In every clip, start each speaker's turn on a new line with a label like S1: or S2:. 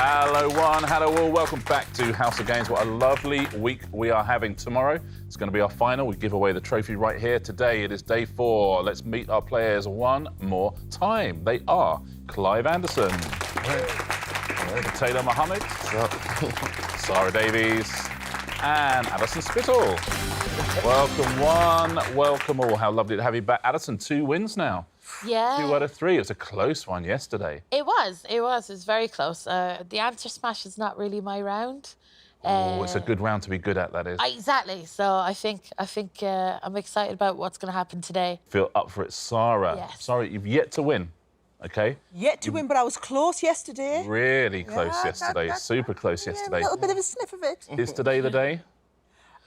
S1: Hello, one. Hello, all. Welcome back to House of Games. What a lovely week we are having tomorrow. It's going to be our final. We give away the trophy right here. Today, it is day 4. Let's meet our players one more time. They are Clive Anderson. Taylor Mohammed. Sara Davies. And Alison Spittle. Welcome, one. Welcome, all. How lovely to have you back. Alison, 2 wins now.
S2: Yeah.
S1: 2 out of 3. It was a close one yesterday.
S2: It was. It was very close. The answer smash is not really my round.
S1: Oh, it's a good round to be good at, that is.
S2: Exactly. So I think I'm excited about what's going to happen today.
S1: Feel up for it, Sara.
S2: Yes.
S1: Sara, you've yet to win, OK?
S3: Yet to win, but I was close yesterday.
S1: Really close yesterday. Super close yesterday.
S3: A little bit of a sniff of it.
S1: Is today the day?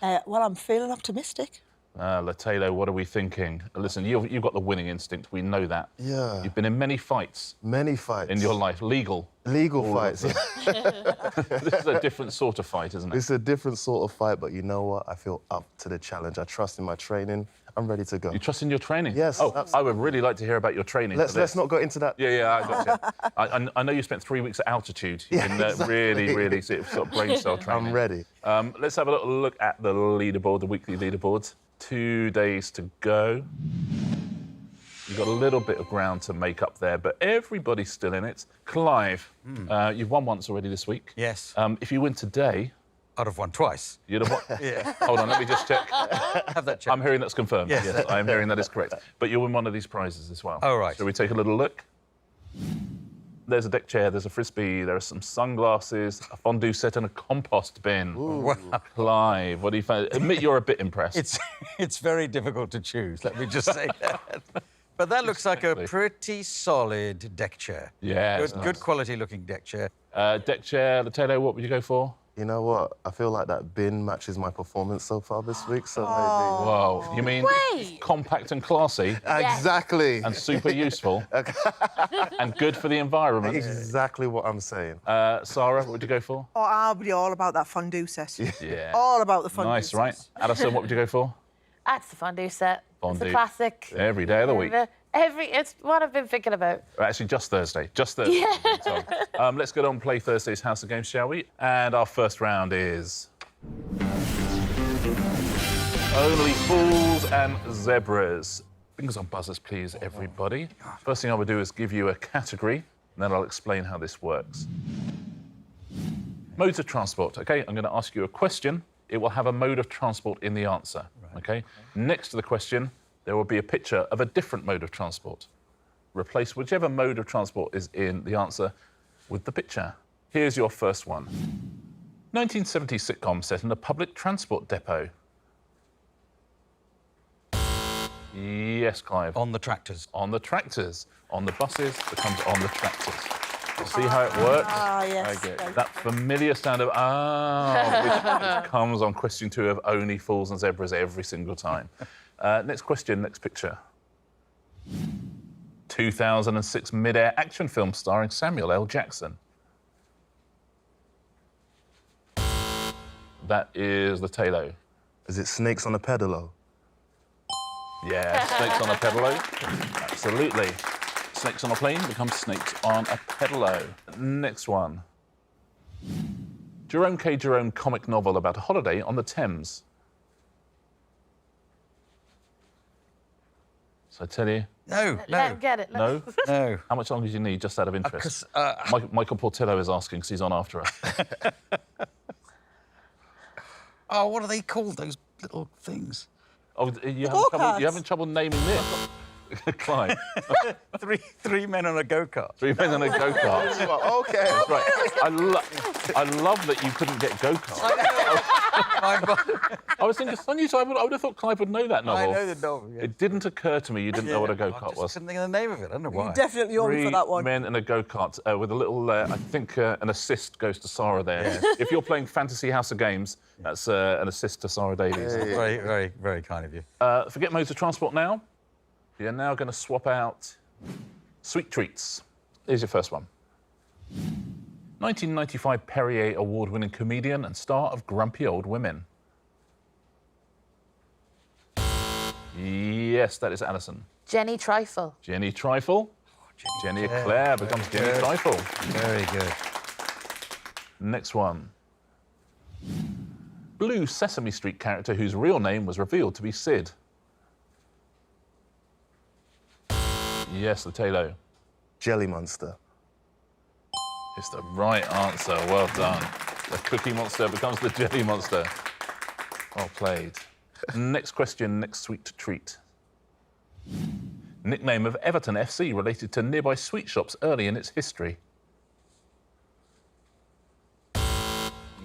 S3: Well, I'm feeling optimistic.
S1: Lutalo, what are we thinking? Listen, you've got the winning instinct. We know that.
S4: Yeah.
S1: You've been in many fights.
S4: Many fights.
S1: In your life. Legal
S4: fights.
S1: This is a different sort of fight, isn't it?
S4: It's a different sort of fight, but you know what? I feel up to the challenge. I trust in my training. I'm ready to go.
S1: You trust in your training?
S4: Yes.
S1: Oh,
S4: absolutely.
S1: I would really like to hear about your training.
S4: Let's not go into that.
S1: Yeah, I got you. I know you spent 3 weeks at altitude. You've been really sort of brain cell training.
S4: I'm ready.
S1: Let's have a little look at the leaderboard, the weekly leaderboards. 2 days to go. You've got a little bit of ground to make up there, but everybody's still in it. Clive, you've won once already this week.
S5: Yes.
S1: If you win today...
S5: I'd have won twice.
S1: You'd have won...
S5: Yeah.
S1: Hold on, let me just check.
S5: Have that checked.
S1: I'm hearing that's confirmed.
S5: Yes.
S1: I'm hearing that is correct. But you'll win one of these prizes as well.
S5: Oh, right.
S1: Shall we take a little look? There's a deck chair, there's a frisbee, there are some sunglasses, a fondue set and a compost bin.
S5: Wow.
S1: Clive, what do you find? Admit you're a bit impressed.
S5: It's very difficult to choose, let me just say that. But that looks like a pretty solid deck chair.
S1: Yeah, it's
S5: Good
S1: nice.
S5: quality looking deck chair.
S1: Deck chair, Lutalo, what would you go for?
S4: You know what? I feel like that bin matches my performance so far this week, so
S1: Whoa, you mean
S2: Wait.
S1: compact and classy
S4: maybe... Exactly.
S1: and super useful and good for the environment?
S4: Exactly what I'm saying.
S1: Sarah, what would you go for?
S3: Oh, I'll be all about that fondue set.
S1: Yeah.
S3: All about the fondue
S1: Nice,
S3: set.
S1: right? Alison, what would you go for?
S2: That's the fondue set.
S1: Fondue.
S2: It's a classic.
S1: Every day of the week.
S2: It's what I've been thinking about.
S1: Actually, just Thursday. Just Thursday.
S2: Yeah.
S1: So, let's get on and play Thursday's House of Games, shall we? And our first round is... Only Fools and Zebras. Fingers on buzzers, please, everybody. First thing I would do is give you a category, and then I'll explain how this works. Modes of transport, OK? I'm going to ask you a question. It will have a mode of transport in the answer, OK? Next to the question, there will be a picture of a different mode of transport. Replace whichever mode of transport is in the answer with the picture. Here's your first one. 1970s sitcom set in a public transport depot. Yes, Clive.
S5: On the tractors.
S1: On the tractors. On the buses becomes on the tractors. See how it works?
S3: Ah, yes.
S1: Okay.
S3: Very
S1: That familiar sound of which comes on question 2 of Only Fools and Zebras every single time. Next question, next picture. 2006 mid-air action film starring Samuel L. Jackson. That is Lutalo.
S4: Is it Snakes on a Pedalo?
S1: Yeah, Snakes on a Pedalo. Absolutely. Snakes on a plane becomes Snakes on a Pedalo. Next one. Jerome K. Jerome comic novel about a holiday on the Thames. So I tell you...
S5: No.
S2: Let him get it.
S1: No?
S5: No.
S1: How much longer do you need, just out of interest?
S5: 'Cause,
S1: Michael Portillo is asking, because he's on after us.
S5: Oh, what are they called, those little things?
S1: Oh, you having trouble naming this? Clive.
S5: Three men on a go-kart.
S1: 3 men on a go-kart.
S4: OK.
S1: Right. I love that you couldn't get go-kart. I was thinking, I would have thought Clive would know that novel.
S5: I know the novel, yeah.
S1: It didn't occur to me you didn't know what a
S5: I
S1: go-kart
S5: just
S1: was.
S5: couldn't think of the name of it. I don't know why.
S3: You definitely on me for that one.
S1: 3 men in a go-kart with a little, I think an assist goes to Sara there.
S5: Yeah.
S1: If you're playing Fantasy House of Games, that's an assist to Sara Davies.
S5: Very, very kind of you.
S1: Forget modes of transport now. You're now going to swap out sweet treats. Here's your first one. 1995 Perrier award-winning comedian and star of Grumpy Old Women. Yes, that is Alison.
S2: Jenny Trifle.
S1: Jenny Trifle. Jenny Eclair becomes Jenny Trifle.
S5: Very good.
S1: Next one. Blue Sesame Street character whose real name was revealed to be Sid. Yes, Lutalo.
S4: Jelly Monster.
S1: It's the right answer. Well done. The Cookie Monster becomes the Jelly Monster. Well played. Next question, next sweet treat. Nickname of Everton FC related to nearby sweet shops early in its history.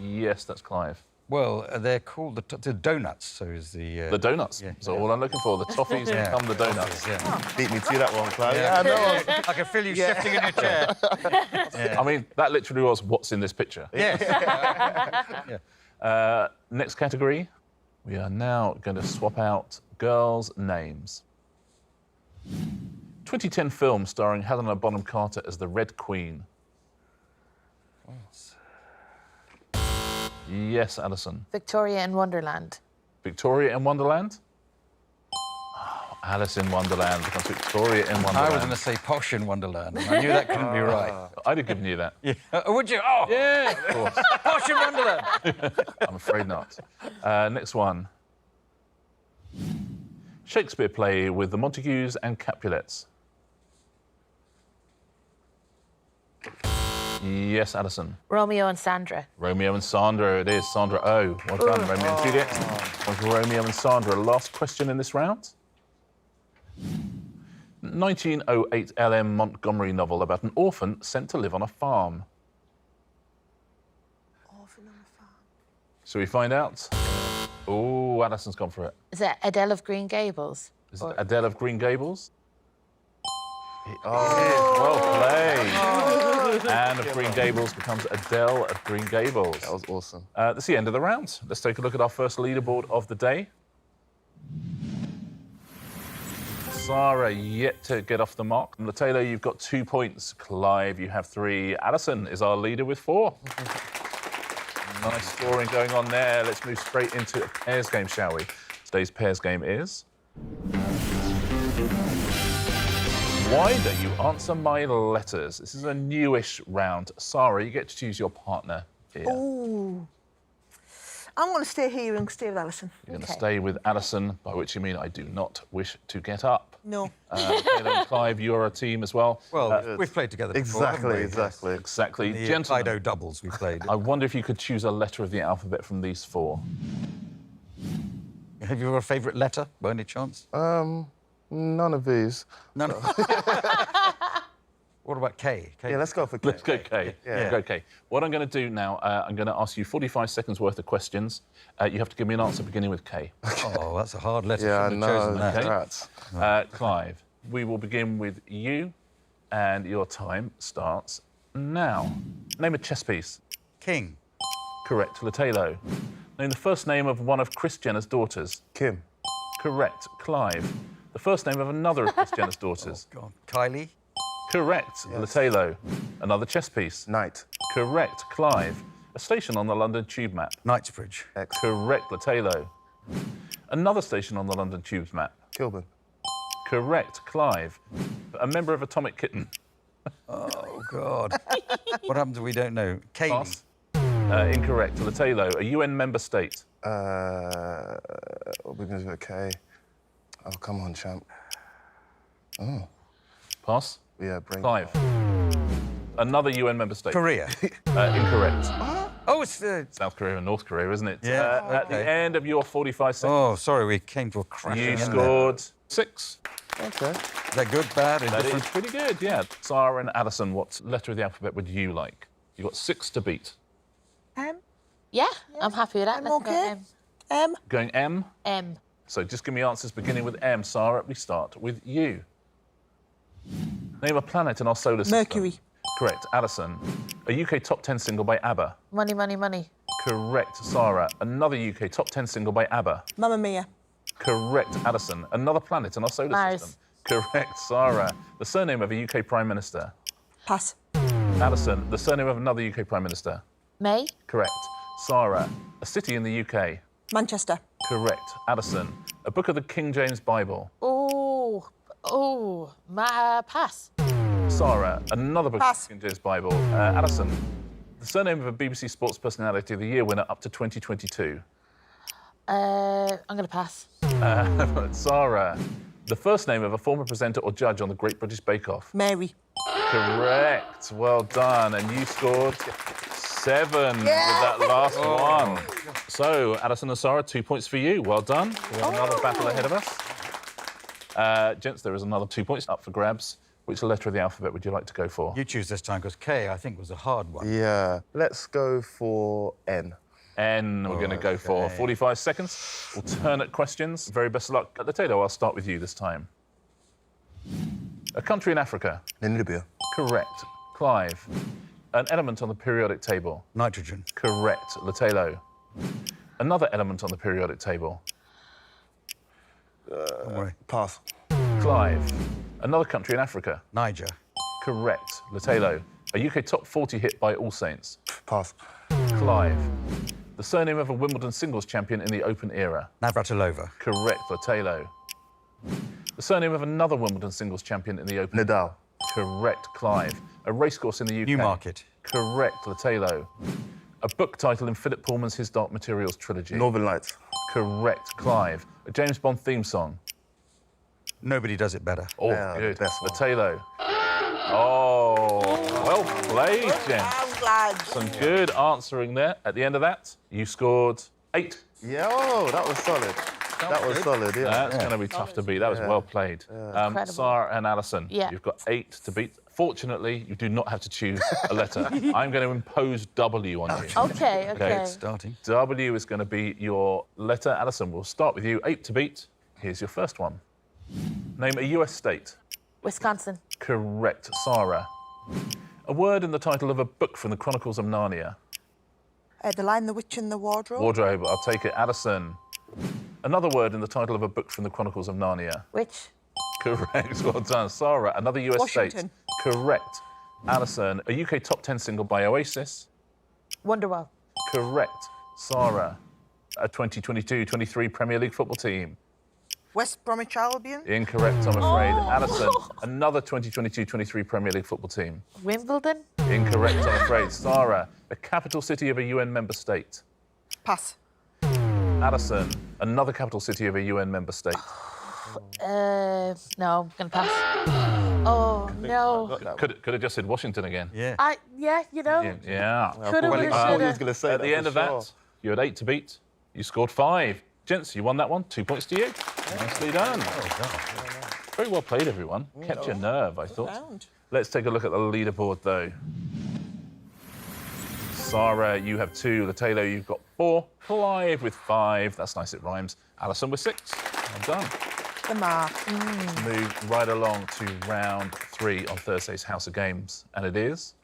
S1: Yes, that's Clive.
S5: Well, they're called the donuts, so is the...
S1: The donuts.
S5: Yeah,
S1: So all I'm looking for, the toffees become the donuts.
S5: Yeah.
S4: Beat me to that one, Clive.
S5: Yeah.
S4: Yeah, I know.
S5: I can feel you shifting in your chair.
S1: I mean, that literally was what's in this picture.
S5: Yes.
S1: Next category, we are now going to swap out girls' names. 2010 film starring Helena Bonham Carter as the Red Queen. Yes, Alison.
S2: Victoria in Wonderland.
S1: Victoria in Wonderland? Oh, Alice in Wonderland becomes Victoria in Wonderland.
S5: I was going to say Posh in Wonderland, and I knew that couldn't be right.
S1: I'd have given you that.
S5: Yeah. Would you? Oh,
S1: Yeah, of course.
S5: Posh in Wonderland.
S1: I'm afraid not. Next one. Shakespeare play with the Montagues and Capulets. Yes, Alison.
S2: Romeo and Sandra.
S1: Romeo and Sandra, it is. Sandra O. Well done, Romeo and Juliet. Was Romeo and Sandra. Last question in this round. 1908 L.M. Montgomery novel about an orphan sent to live on a farm.
S3: Orphan on a farm.
S1: Shall we find out? Oh, Alison's gone for it.
S2: Is it Adele of Green Gables?
S1: Is it Adele of Green Gables? Oh, well played. Anne of Green Gables becomes Adele of Green Gables.
S4: That was awesome.
S1: That's the end of the round. Let's take a look at our first leaderboard of the day. Sara yet to get off the mark. Lutalo, you've got 2 points. Clive, you have 3. Alison is our leader with 4. Nice scoring going on there. Let's move straight into a pairs game, shall we? Today's pairs game is... Why don't you answer my letters? This is a newish round. Sara, you get to choose your partner here.
S3: Ooh. I'm going to stay here and stay with Alison.
S1: You're going to stay with Alison, by which you mean I do not wish to get up.
S3: No.
S1: Taylor and Clive, you're a team as well.
S5: Well, we've played together before, haven't we?
S1: Exactly.
S5: The
S1: Gentlemen,
S5: Fido doubles we played.
S1: I wonder if you could choose a letter of the alphabet from these 4.
S5: Have you got a favourite letter, by any chance?
S4: None of these.
S5: None. What about K? K?
S4: Yeah, let's go for K.
S1: Let's go K.
S4: Yeah.
S1: Go K. What I'm going to do now, I'm going to ask you 45 seconds worth of questions. You have to give me an answer beginning with K.
S5: Oh, that's a hard letter.
S4: Yeah, I
S5: Shouldn't have chosen
S4: know.
S5: that.
S1: Okay.
S4: Rats.
S1: Clive, we will begin with you, and your time starts now. Name a chess piece.
S5: King.
S1: Correct. Lutalo. Name the first name of one of Kris Jenner's daughters.
S4: Kim.
S1: Correct. Clive. The first name of another of Kris Jenner's daughters.
S5: God. Kylie.
S1: Correct. Lutalo. Another chess piece.
S4: Knight.
S1: Correct. Clive. A station on the London Tube map.
S5: Knightsbridge.
S4: X.
S1: Correct. Lutalo. Another station on the London Tube map.
S4: Kilburn.
S1: Correct. Clive. A member of Atomic Kitten.
S5: Oh, God. What happens if we don't know? Kaylee.
S1: Pass. Incorrect. Lutalo. A UN member state.
S4: We're going to do a K. Oh, come on, champ. Oh.
S1: Pass.
S4: Yeah, bring
S1: Clive. Another UN member state.
S5: Korea.
S1: Incorrect.
S5: Oh, it's
S1: South Korea and North Korea, isn't it?
S5: Yeah,
S1: At the
S5: okay.
S1: end of your 45 seconds,
S5: Oh, sorry, we came to a crash.
S1: you scored 6.
S4: Okay.
S5: Is that good, bad,
S1: That is
S5: indifferent?
S1: pretty good, yeah. Sara and Alison, what letter of the alphabet would you like? You've got 6 to beat.
S2: Yeah, I'm happy with that.
S3: I'm
S2: Let's go
S3: okay.
S2: M.
S1: Going M.
S2: M.
S1: So just give me answers beginning with M. Sara, we start with you. Name a planet in our solar system.
S3: Mercury.
S1: Correct. Alison. A UK top 10 single by ABBA.
S2: Money, money, money.
S1: Correct. Sara. Another UK top 10 single by ABBA.
S3: Mamma Mia.
S1: Correct. Alison. Another planet in our solar
S2: Mars.
S1: system. Correct. Sara. The surname of a UK Prime Minister.
S3: Pass.
S1: Alison. The surname of another UK Prime Minister.
S2: May.
S1: Correct. Sara. A city in the UK.
S3: Manchester.
S1: Correct. Addison. A book of the King James Bible.
S2: Pass.
S1: Sara. Another book
S3: Pass.
S1: of the King James Bible. Addison. The surname of a BBC Sports Personality of the Year winner up to 2022.
S2: I'm going to pass.
S1: Sarah. The first name of a former presenter or judge on the Great British Bake Off.
S3: Mary.
S1: Correct. Well done. And you scored 7 with that last one. So, Alison and Sara, 2 points for you. Well done. We have another battle ahead of us. Gents, there is another 2 points up for grabs. Which letter of the alphabet would you like to go for?
S5: You choose this time, because K, I think, was a hard one.
S4: Yeah. Let's go for N.
S1: N, we're going to go for 45 seconds. Alternate questions. Very best of luck. Lutalo, I'll start with you this time. A country in Africa.
S4: Namibia.
S1: Correct. Clive. An element on the periodic table.
S5: Nitrogen.
S1: Correct. Lutalo. Another element on the periodic table.
S5: Don't worry.
S4: Pass.
S1: Clive. Another country in Africa.
S5: Niger.
S1: Correct. Lutalo. A UK top 40 hit by All Saints.
S4: Pass.
S1: Clive. The surname of a Wimbledon singles champion in the Open era.
S5: Navratilova.
S1: Correct. Lutalo. The surname of another Wimbledon singles champion in the Open.
S4: Nadal.
S1: Correct. Clive. A racecourse in the UK.
S5: Newmarket.
S1: Correct. Lutalo. A book title in Philip Pullman's His Dark Materials trilogy.
S4: Northern Lights.
S1: Correct. Clive. A James Bond theme song.
S5: Nobody does it better.
S1: Oh,
S4: Yeah,
S1: good.
S4: best one.
S1: Lutalo. Oh, well played, gents.
S3: I'm glad.
S1: Some good answering there. At the end of that, you scored 8.
S4: Yeah, oh, that was solid. That was solid, yeah.
S1: That's going to be tough to beat. That was well played.
S2: Incredible.
S1: Sarah and Alison,
S2: Yeah.
S1: you've got 8 to beat. Fortunately, you do not have to choose a letter. I'm going to impose W on you.
S2: Okay.
S5: Starting.
S1: W is going to be your letter. Alison, we'll start with you. 8 to beat. Here's your first one. Name a US state.
S2: Wisconsin.
S1: Correct. Sarah. A word in the title of a book from the Chronicles of Narnia.
S3: The Lion, the Witch and the Wardrobe.
S1: Wardrobe, I'll take it. Alison. Another word in the title of a book from the Chronicles of Narnia.
S2: Which?
S1: Correct. Well done. Sarah. Another US state.
S3: Washington.
S1: Correct. Alison. A UK top 10 single by Oasis.
S2: Wonderwall.
S1: Correct. Sarah. A 2022-23 Premier League football team.
S3: West Bromwich Albion.
S1: Incorrect, I'm afraid. Alison. Another 2022-23 Premier League football team.
S2: Wimbledon.
S1: Incorrect, I'm afraid. Sarah. The capital city of a UN member state.
S3: Pass.
S1: Alison. Another capital city of a UN member state.
S2: No, I'm going to pass. Oh, no.
S1: Could have just said Washington again.
S5: Yeah.
S2: You know.
S1: Yeah.
S2: Coulda, woulda,
S4: I thought he
S2: shoulda.
S4: was going to say
S1: At the end of that, you had 8 to beat. You scored 5. Gents, you won that one. 2 points to you. Nicely done. Very well played, everyone. Kept your nerve, I thought.
S3: Round.
S1: Let's take a look at the leaderboard, though. Sarah, you have 2. Lutalo, you've got 4. Clive with 5. That's nice, it rhymes. Alison with 6. Well done.
S3: The mark.
S1: Move right along to round 3 on Thursday's House of Games. And it is...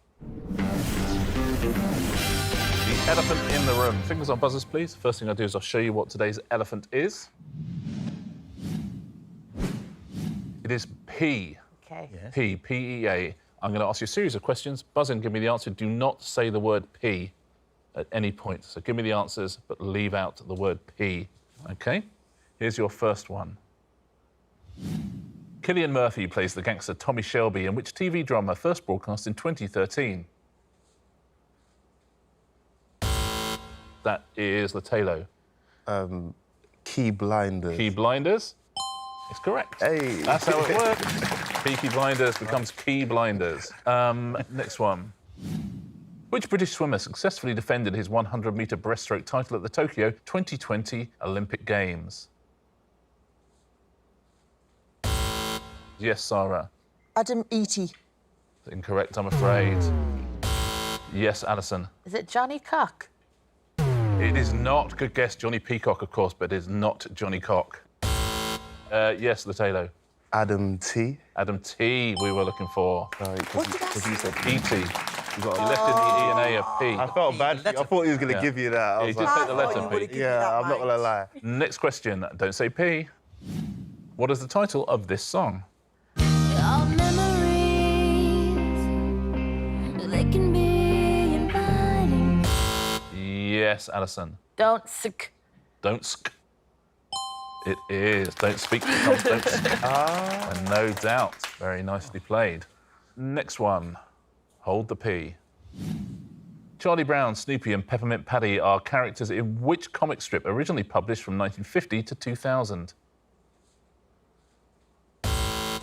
S1: the elephant in the room. Fingers on buzzers, please. First thing I'll do is I'll show you what today's elephant is. It is P.
S2: Okay.
S5: Yes.
S1: P, P-E-A. I'm going to ask you a series of questions. Buzz in, give me the answer. Do not say the word P at any point. So give me the answers, but leave out the word P. OK? Here's your first one. Cillian Murphy plays the gangster Tommy Shelby in which TV drama first broadcast in 2013? That is Lutalo.
S4: Key Blinders.
S1: Key Blinders is correct.
S4: Hey.
S1: That's how it works. Peaky Blinders becomes Key Blinders. Next one. Which British swimmer successfully defended his 100-metre breaststroke title at the Tokyo 2020 Olympic Games? Yes, Sarah.
S3: Adam Eaty.
S1: Incorrect, I'm afraid. Yes, Alison.
S2: Is it Johnny Cock?
S1: It is not. Good guess, Johnny Peacock, of course, but it is not Johnny Cock. Yes, Lutalo.
S4: Adam T.
S1: Adam T. We were looking for.
S3: What did I say?
S4: You said
S1: E.T. You left in the E and A of P.
S4: I felt bad. I thought he was going to give you that. I
S1: Yeah, he
S4: was
S1: did
S4: like,
S1: take the
S3: I
S1: letter
S3: thought you
S1: P.
S3: would've given
S4: yeah,
S3: that
S4: I'm not going to
S3: right.
S4: lie.
S1: Next question. Don't say P. What is the title of this song?
S6: Our memories, they can be inviting.
S1: Yes, Alison.
S2: Don't sick.
S1: Don't sk. It is. Don't speak becomes don't sk. And no doubt. Very nicely played. Next one. Hold the P. Charlie Brown, Snoopy and Peppermint Patty are characters in which comic strip originally published from 1950 to 2000?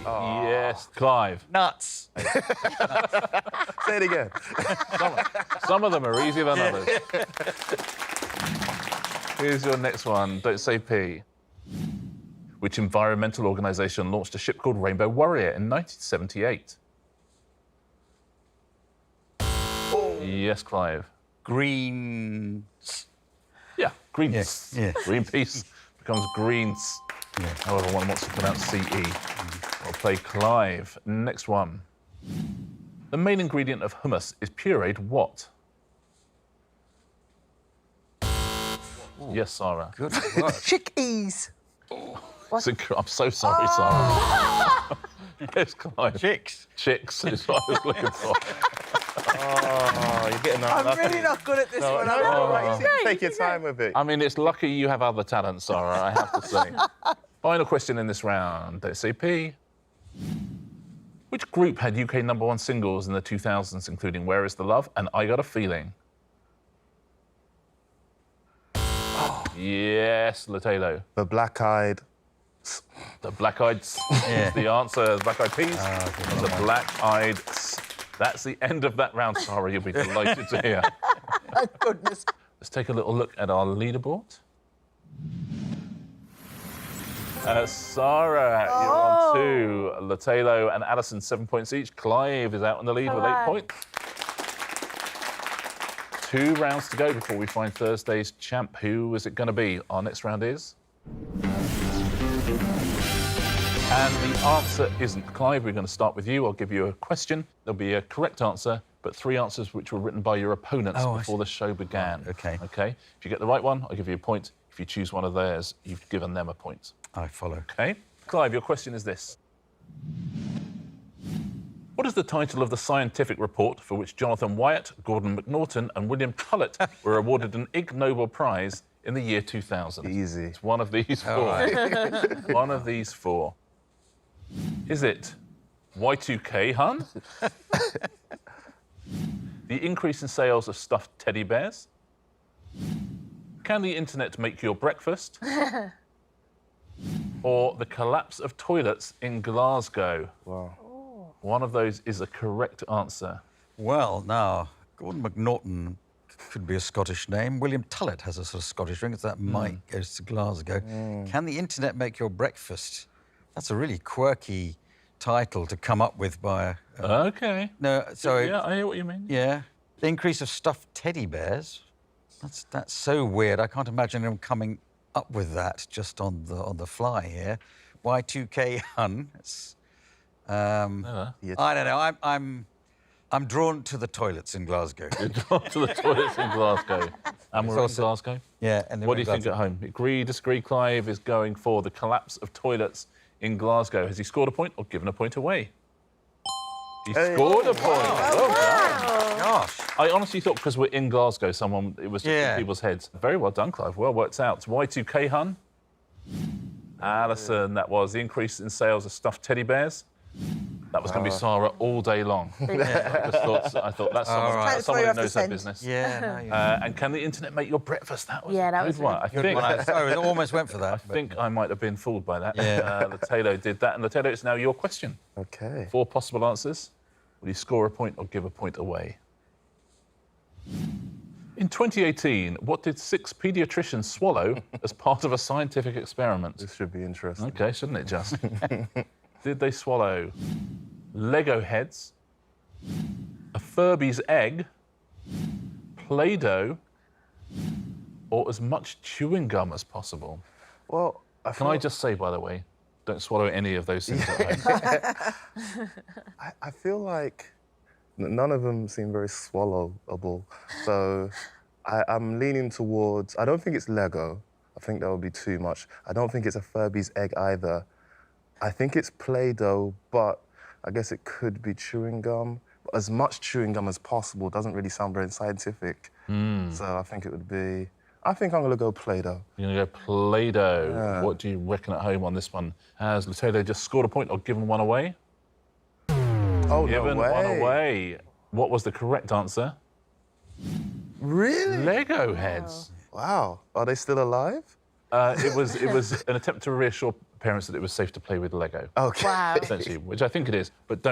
S1: Yes, Clive.
S5: Nuts.
S4: Say it again.
S1: Some of them are easier than others. Here's your next one. Don't say P. Which environmental organisation launched a ship called Rainbow Warrior in 1978? Yes, Clive.
S5: Green.
S1: Yeah, Greens.
S5: Yeah.
S1: Greenpeace becomes Greens.
S5: Yeah.
S1: However, one wants to pronounce CE. I'll play Clive. Next one. The main ingredient of hummus is pureed what? Yes, Sara.
S5: Good work.
S3: Chickpeas.
S1: I'm so sorry, Sara. Yes, Clive.
S5: Chicks.
S1: Chicks is what I was looking for.
S4: Oh, you're getting that.
S3: I'm really not good at this one.
S4: No,
S3: I'm
S4: right. You need to take your time with it.
S1: I mean, it's lucky you have other talents, Sara, I have to say. Final question in this round. Don't say P. Which group had UK #1 singles in the 2000s, including Where Is the Love and I Got a Feeling? Yes, Lutalo.
S4: The black-eyed.
S1: The Black Eyed
S5: Yeah.
S1: the answer, Black Eyed Peas. The Black Eyed. That's the end of that round, Sara. You'll be delighted to hear.
S3: Thank goodness.
S1: Let's take a little look at our leaderboard. Sara, you're on 2. Lutalo and Alison, 7 points each. Clive is out in the lead with 8 points. 2 rounds to go before we find Thursday's champ. Who is it going to be? Our next round is... And the answer isn't. Clive, we're going to start with you. I'll give you a question. There'll be a correct answer, but 3 answers which were written by your opponents before the show began.
S5: OK.
S1: OK? If you get the right one, I'll give you a point. If you choose one of theirs, you've given them a point.
S5: I follow.
S1: OK? Clive, your question is this. What is the title of the scientific report for which Jonathan Wyatt, Gordon McNaughton and William Tullett were awarded an Ig Nobel Prize in the year 2000?
S4: Easy.
S1: It's one of these 4. One of these 4. Is it Y2K, hun? The increase in sales of stuffed teddy bears? Can the internet make your breakfast? Or the collapse of toilets in Glasgow?
S4: Wow.
S1: One of those is a correct answer.
S5: Well, now, Gordon McNaughton could be a Scottish name. William Tullett has a sort of Scottish ring. It's that Mike goes to Glasgow. Can the internet make your breakfast? That's a really quirky title to come up with by a...
S1: OK.
S5: No, sorry.
S1: Yeah, I hear what you mean.
S5: Yeah. The increase of stuffed teddy bears. That's so weird. I can't imagine him coming up with that just on the fly here. Y2K hun. It's, I don't know. I'm drawn to the toilets in Glasgow.
S1: You're drawn to the toilets in Glasgow. And we're in Glasgow.
S5: Yeah. And
S1: What do you think at home? Agree, disagree? Clive is going for the collapse of toilets in Glasgow. Has he scored a point or given a point away? He scored a point. Well done.
S5: Gosh.
S1: I honestly thought because we're in Glasgow, it was just in people's heads. Very well done, Clive. Well worked out. Y2K, hun. Alison, that was the increase in sales of stuffed teddy bears. That was going to be Sara all day long. I thought that's someone who knows their business.
S5: Yeah.
S1: And can the internet make your breakfast? That was
S2: Yeah, that
S1: a
S2: was
S1: good one.
S2: really
S1: I think.
S5: I almost went for that.
S1: I think I might have been fooled by that.
S5: Yeah.
S1: Lutalo did that, and Lutalo, it's now your question.
S4: OK.
S1: 4 possible answers. Will you score a point or give a point away? In 2018, what did 6 paediatricians swallow as part of a scientific experiment?
S4: This should be interesting.
S1: OK, shouldn't it just? Did they swallow Lego heads, a Furby's egg, Play-Doh, or as much chewing gum as possible?
S4: Well,
S1: Can I just say, by the way, don't swallow any of those things at home.
S4: I feel like none of them seem very swallowable. So I'm leaning towards... I don't think it's Lego. I think that would be too much. I don't think it's a Furby's egg either. I think it's Play-Doh, but I guess it could be chewing gum. But as much chewing gum as possible doesn't really sound very scientific. So I think it would be... I think I'm going to go Play-Doh.
S1: You're going to go Play-Doh. Yeah. What do you reckon at home on this one? Has Lutalo just scored a point or given one away?
S4: Oh,
S1: given
S4: no way.
S1: one away. What was the correct answer?
S4: Really?
S1: Lego heads.
S4: Wow. Are they still alive?
S1: It was an attempt to reassure parents that it was safe to play with Lego.
S4: Okay.
S2: Wow.
S1: Essentially, which I think it is. But by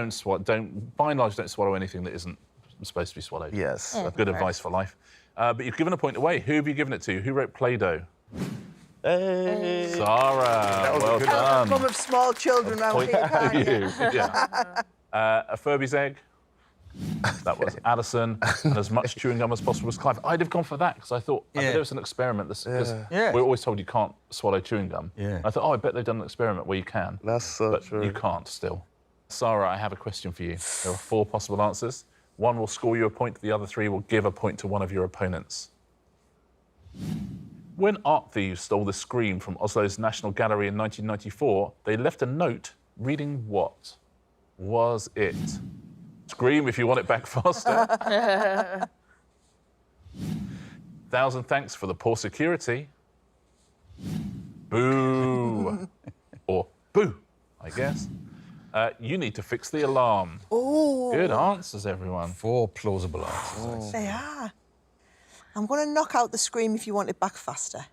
S1: and large, don't swallow anything that isn't supposed to be swallowed.
S4: Yes.
S2: Yeah.
S1: Good advice for life. But you've given a point away. Who have you given it to? Who wrote Play-Doh?
S4: Hey.
S1: Sarah,
S4: was a
S1: well
S4: good
S1: done.
S3: Mum of small children around
S1: Point
S3: here,
S1: to
S3: can't you?
S1: you. Yeah. A Furby's egg. That was Alison. And as much chewing gum as possible was Clive. I'd have gone for that because I thought I bet there was an experiment.
S5: Yeah.
S1: We're always told you can't swallow chewing gum.
S5: Yeah.
S1: I thought, I bet they've done an experiment where you can.
S4: That's so
S1: But
S4: true.
S1: you can't still. Sarah, I have a question for you. There are 4 possible answers. One will score you a point, the other 3 will give a point to one of your opponents. When art thieves stole the Scream from Oslo's National Gallery in 1994, they left a note reading what? Was it? Scream if you want it back faster. 1,000 thanks for the poor security. Boo. Or boo, I guess. You need to fix the alarm.
S3: Oh,
S1: Good answers, everyone.
S5: 4 plausible answers.
S3: they are. I'm going to knock out the Scream if you want it back faster,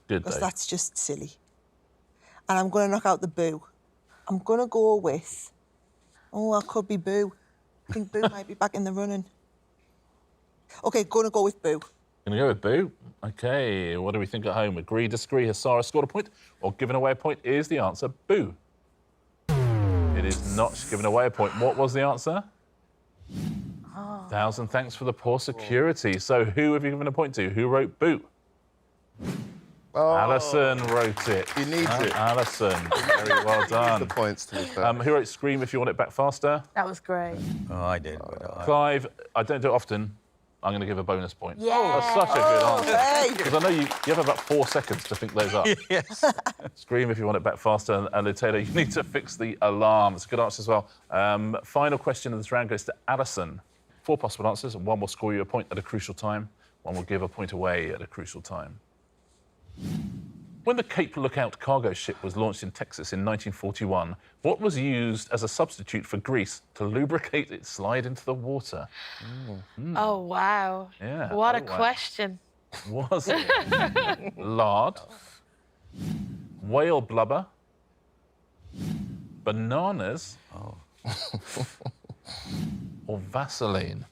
S1: Good,
S3: because
S1: Dave.
S3: that's just silly. And I'm going to knock out the Boo. I'm going to go with... Oh, I could be Boo. I think Boo might be back in the running. OK, going to go with Boo.
S1: Gonna go with Boo. Okay, what do we think at home? Agree, disagree? Has Sarah scored a point or given away a point? Is the answer Boo? It is not given away a point. What was the answer? 1,000 thanks for the poor security. So who have you given a point to? Who wrote Boo?
S4: Oh,
S1: Alison wrote it.
S4: He needs it.
S1: Alison, very well
S4: the
S1: done.
S4: points to be fair.
S1: Who wrote Scream if you want it back faster?
S2: That was great.
S5: Oh, I did. But
S1: Clive, I don't do it often. I'm going to give a bonus point.
S2: Yeah.
S1: That's such a good answer.
S3: Hey!
S1: Because I know you have about 4 seconds to think those up.
S5: yes.
S1: Scream if you want it back faster, and Lutalo, you need to fix the alarm. It's a good answer as well. Final question of this round goes to Alison. 4 possible answers, and 1 will score you a point at a crucial time. 1 will give a point away at a crucial time. When the Cape Lookout cargo ship was launched in Texas in 1941, what was used as a substitute for grease to lubricate its slide into the water?
S2: Oh, wow.
S1: Yeah,
S2: What a
S1: oh, wow.
S2: question.
S1: Was it lard, whale blubber, bananas, or Vaseline?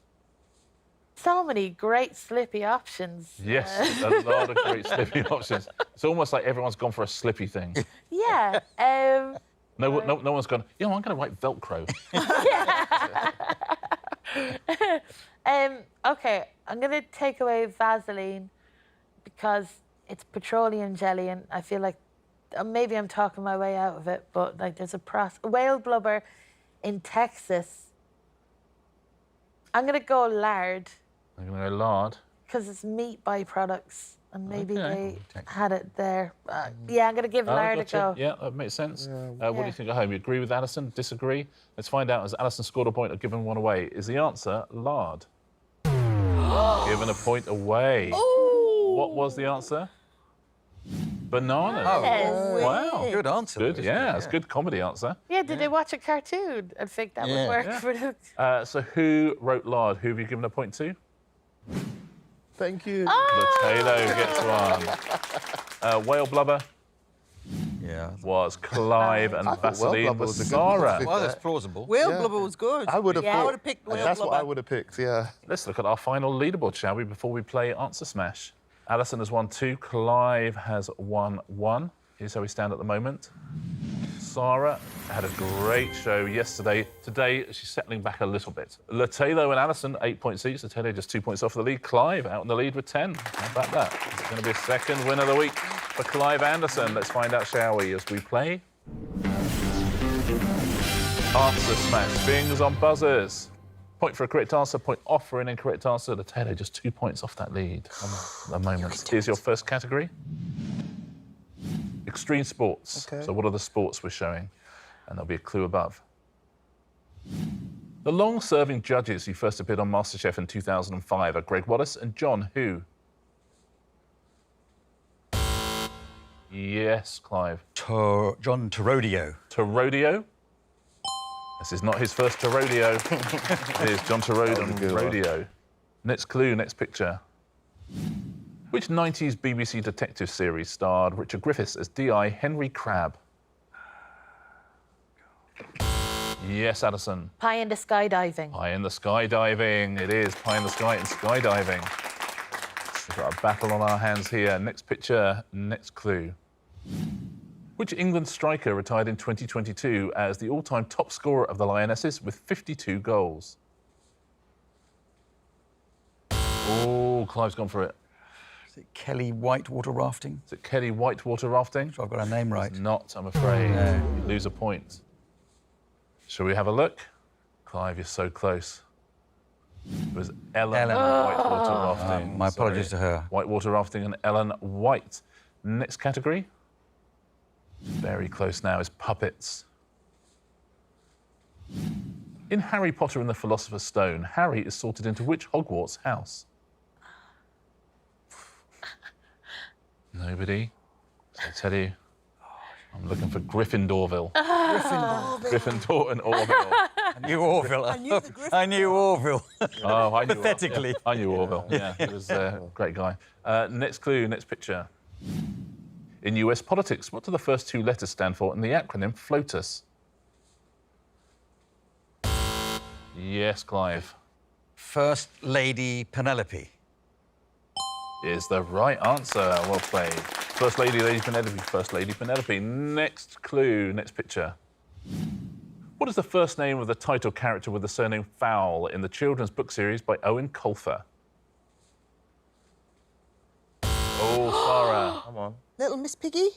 S2: So many great slippy options.
S1: Yes, a lot of great slippy options. It's almost like everyone's gone for a slippy thing.
S2: Yeah.
S1: No one's gone, I'm going to write Velcro.
S2: OK, I'm going to take away Vaseline because it's petroleum jelly, and I feel like maybe I'm talking my way out of it, but like there's a process. Whale blubber in Texas. I'm going to go lard
S1: I'm going to go lard.
S2: because it's meat byproducts, and maybe
S1: Okay.
S2: they had it there. Yeah, I'm going to give lard a
S1: Gotcha.
S2: go.
S1: Yeah, that makes sense. What do
S2: Yeah.
S1: you think at home? You agree with Alison? Disagree? Let's find out. Has Alison scored a point or given 1 away? Is the answer lard? Given a point away. What was the answer? Bananas.
S5: Oh,
S1: Wow.
S5: good answer.
S1: Good,
S5: isn't it?
S1: yeah, it's a good comedy answer.
S2: Yeah, did they watch a cartoon and think that would work for them?
S1: So who wrote lard? Who have you given a point to?
S4: Thank you.
S1: Lutalo gets 1. Whale blubber
S5: Yeah.
S1: was Clive, and
S4: thought whale
S1: Vaseline
S4: blubber
S1: was
S4: was a good
S1: Sarah.
S4: pick.
S5: Well, that's plausible.
S3: Whale
S4: Yeah.
S3: blubber was good.
S4: I would have
S2: Yeah.
S3: I would have picked whale
S4: That's
S3: blubber.
S4: what I would have picked, yeah.
S1: Let's look at our final leaderboard, shall we, before we play Answer Smash. Alison has won 2, Clive has won 1. Here's how we stand at the moment. Sarah had a great show yesterday. Today, she's settling back a little bit. Lutalo and Alison, 8 points each. Lutalo just 2 points off the lead. Clive out in the lead with 10. How about that? It's going to be a second win of the week for Clive Anderson. Let's find out, shall we, as we play Answer Smash. Fingers on buzzers. Point for a correct answer, point off for an incorrect answer. Lutalo just 2 points off that lead at the moment. Here's your first category. Extreme sports.
S4: Okay.
S1: So what are the sports we're showing? And there'll be a clue above. The long-serving judges who first appeared on MasterChef in 2005 are Greg Wallace and John who? Yes, Clive.
S5: John Torodeo.
S1: To rodeo. This is not his first to rodeo. It is John to
S4: That was a good one.
S1: rodeo. Next clue, next picture. Which 90s BBC detective series starred Richard Griffiths as D.I. Henry Crabbe? Yes, Alison.
S2: Pie in the skydiving.
S1: Pie in the skydiving. It is Pie in the Sky and skydiving. We've got a battle on our hands here. Next picture, next clue. Which England striker retired in 2022 as the all-time top scorer of the Lionesses with 52 goals? Oh, Clive's gone for it.
S5: Is it Kelly Whitewater rafting?
S1: Is it Kelly Whitewater rafting?
S5: So I've got her name right.
S1: It's not, I'm afraid.
S5: No.
S1: You lose a point. Shall we have a look? Clive, you're so close. It was Ellen Whitewater rafting.
S5: My apologies to her.
S1: Whitewater rafting and Ellen White. Next category. Very close now is puppets. In Harry Potter and the Philosopher's Stone, Harry is sorted into which Hogwarts house? Nobody? So I tell you, I'm looking for Gryffindorville. Gryffindor and Orville.
S5: I knew Orville.
S3: I knew the Griffin.
S5: I knew Orville.
S1: Oh, I knew
S5: Pathetically.
S1: Orville. I knew Orville. Yeah, he was a great guy. Next clue, next picture. In US politics, what do the first two letters stand for in the acronym FLOTUS? Yes, Clive.
S5: First Lady Penelope.
S1: Is the right answer. Well played. First Lady, Lady Penelope, First Lady Penelope. Next clue, next picture. What is the first name of the title character with the surname Fowl in the children's book series by Owen Colfer? Oh, Sara.
S4: Come on.
S3: Little Miss Piggy?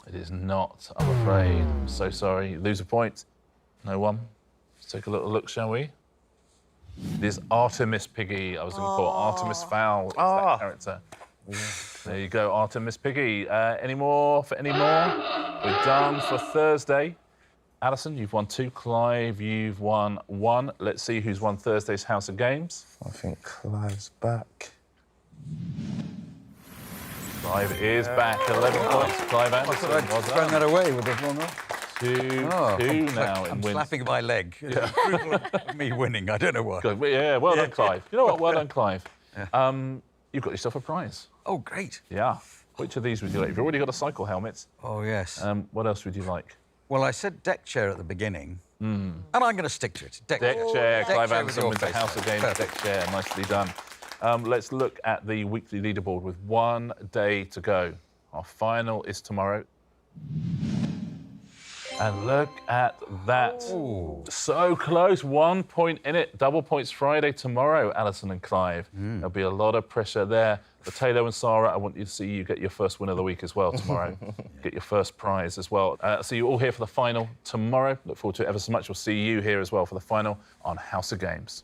S1: It is not, I'm afraid. I'm so sorry. You lose a point. No one. Let's take a little look, shall we? It is Artemis Piggy. I was looking for Artemis Fowl. Is that character. There you go, Artemis Piggy. Any more for any more? We're done for Thursday. Alison, you've won 2. Clive, you've won 1. Let's see who's won Thursday's House of Games.
S4: I think Clive's back.
S1: Clive is back. 11 points. Clive Anderson.
S5: I'd thrown that away with the wrong one.
S1: 2 now in
S5: I'm
S1: wins.
S5: slapping my leg. Approval of me winning. I don't know why.
S1: Good. Yeah, well done, Clive. You know what? Well done, Clive. You've got yourself a prize.
S5: Oh, great.
S1: Yeah. Which of these would you like? You've already got a cycle helmet.
S5: Oh, yes.
S1: What else would you like?
S5: Well, I said deck chair at the beginning, and I'm going to stick to it.
S1: Deck chair. Clive
S5: chair
S1: Anderson
S5: with
S1: with
S5: your
S1: the
S5: face
S1: House of
S5: on it.
S1: Games
S5: Perfect.
S1: deck chair. Nicely done. Let's look at the weekly leaderboard with 1 day to go. Our final is tomorrow. And look at that.
S5: Ooh.
S1: So close, 1 point in it. Double points Friday tomorrow, Alison and Clive. There'll be a lot of pressure there. But Taylor and Sara, I want you to see you get your first win of the week as well tomorrow. Get your first prize as well. See you all here for the final tomorrow. Look forward to it ever so much. We'll see you here as well for the final on House of Games.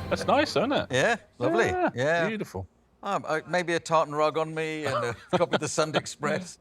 S1: That's nice, isn't it?
S5: Yeah, lovely. Yeah.
S1: Beautiful.
S5: Maybe a tartan rug on me and a copy of the Sunday Express.